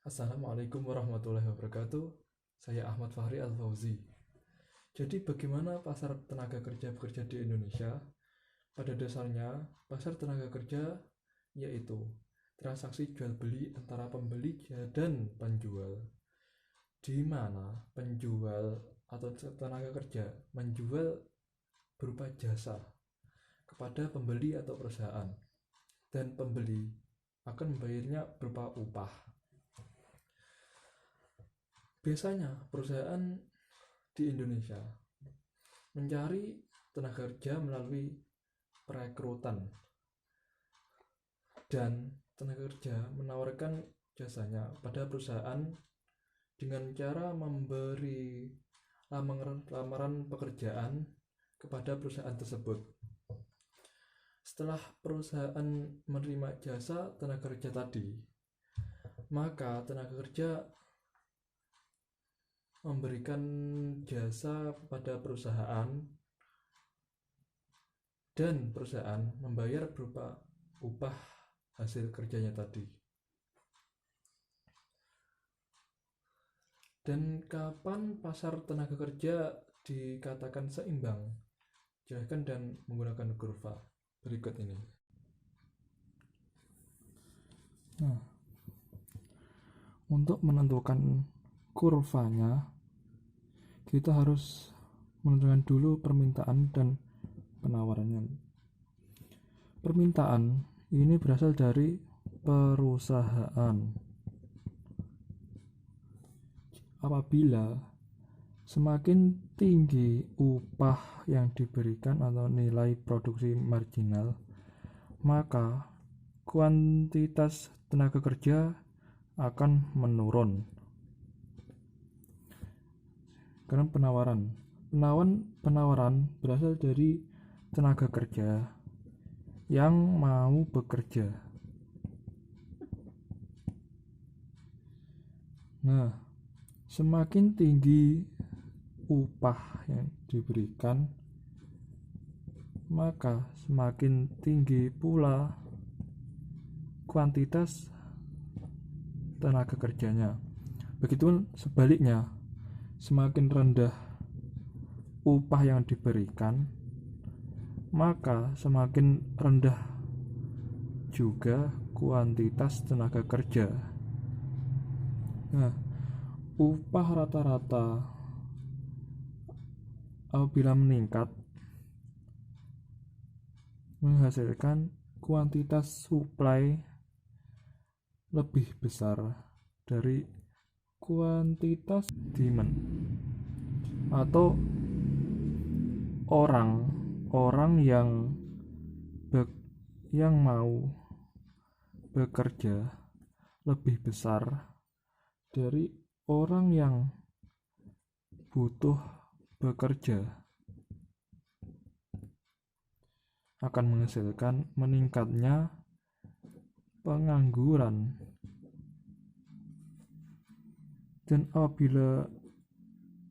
Assalamualaikum warahmatullahi wabarakatuh. Saya Ahmad Fahri Al-Fauzi. Jadi bagaimana pasar tenaga kerja bekerja di Indonesia? Pada dasarnya, pasar tenaga kerja yaitu transaksi jual beli antara pembeli dan penjual, di mana penjual atau tenaga kerja menjual berupa jasa kepada pembeli atau perusahaan, dan pembeli akan membayarnya berupa upah. Biasanya perusahaan di Indonesia mencari tenaga kerja melalui perekrutan, dan tenaga kerja menawarkan jasanya pada perusahaan dengan cara memberi lamaran pekerjaan kepada perusahaan tersebut. Setelah perusahaan menerima jasa tenaga kerja tadi, maka tenaga kerja memberikan jasa pada perusahaan dan perusahaan membayar berupa upah hasil kerjanya tadi. Dan kapan pasar tenaga kerja dikatakan seimbang? Jelaskan dan menggunakan kurva berikut ini. Nah, untuk menentukan kurvanya, kita harus menentukan dulu permintaan dan penawarannya. Permintaan ini berasal dari perusahaan. Apabila semakin tinggi upah yang diberikan atau nilai produksi marginal, maka kuantitas tenaga kerja akan menurun. Karena penawaran berasal dari tenaga kerja yang mau bekerja. Nah, semakin tinggi upah yang diberikan, maka semakin tinggi pula kuantitas tenaga kerjanya. Begitu sebaliknya, semakin rendah upah yang diberikan, maka semakin rendah juga kuantitas tenaga kerja. Nah, upah rata-rata apabila meningkat menghasilkan kuantitas supply lebih besar dari kuantitas demand, atau orang yang mau bekerja lebih besar dari orang yang butuh bekerja, akan menghasilkan meningkatnya pengangguran. Dan apabila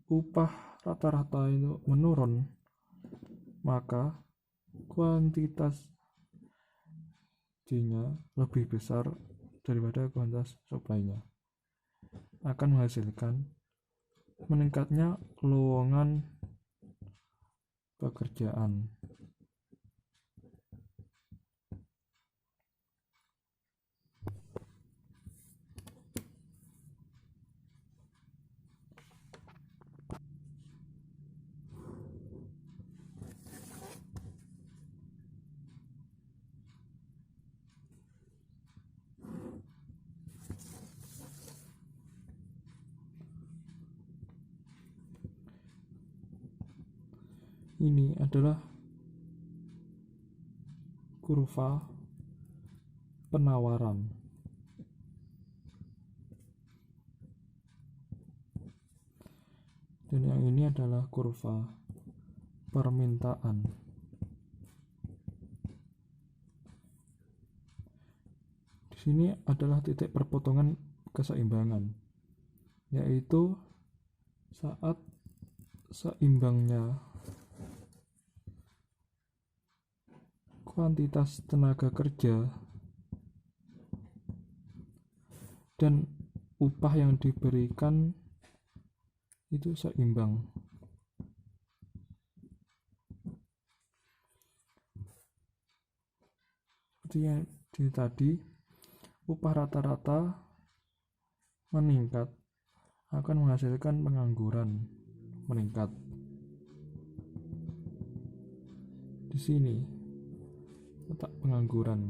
upah rata-rata itu menurun, maka kuantitas D-nya lebih besar daripada kuantitas supply-nya, akan menghasilkan meningkatnya lowongan pekerjaan. Ini adalah kurva penawaran. Dan yang ini adalah kurva permintaan. Di sini adalah titik perpotongan keseimbangan, yaitu saat seimbangnya kuantitas tenaga kerja dan upah yang diberikan itu seimbang. Seperti yang tadi, upah rata-rata meningkat akan menghasilkan pengangguran meningkat. Di sini letak pengangguran.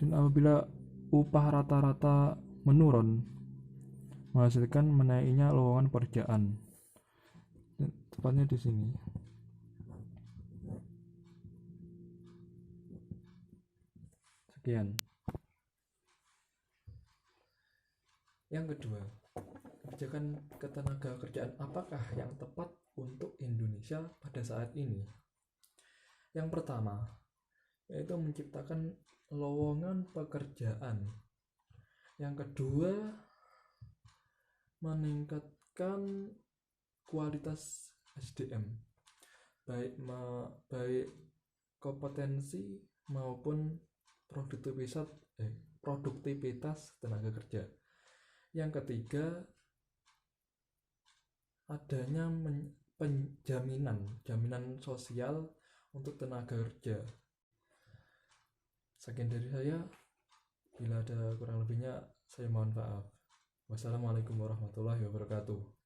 Dan apabila upah rata-rata menurun, menghasilkan menaiknya lowongan pekerjaan. Dan tepatnya di sini. Sekian. Yang kedua, kebijakan ketenaga kerjaan apakah yang tepat untuk Indonesia pada saat ini? Yang pertama, yaitu menciptakan lowongan pekerjaan. Yang kedua, meningkatkan kualitas SDM, baik kompetensi maupun produktivitas tenaga kerja. Yang ketiga, adanya jaminan sosial untuk tenaga kerja. Sekian dari saya. Bila ada kurang lebihnya, saya mohon maaf. Wassalamualaikum warahmatullahi wabarakatuh.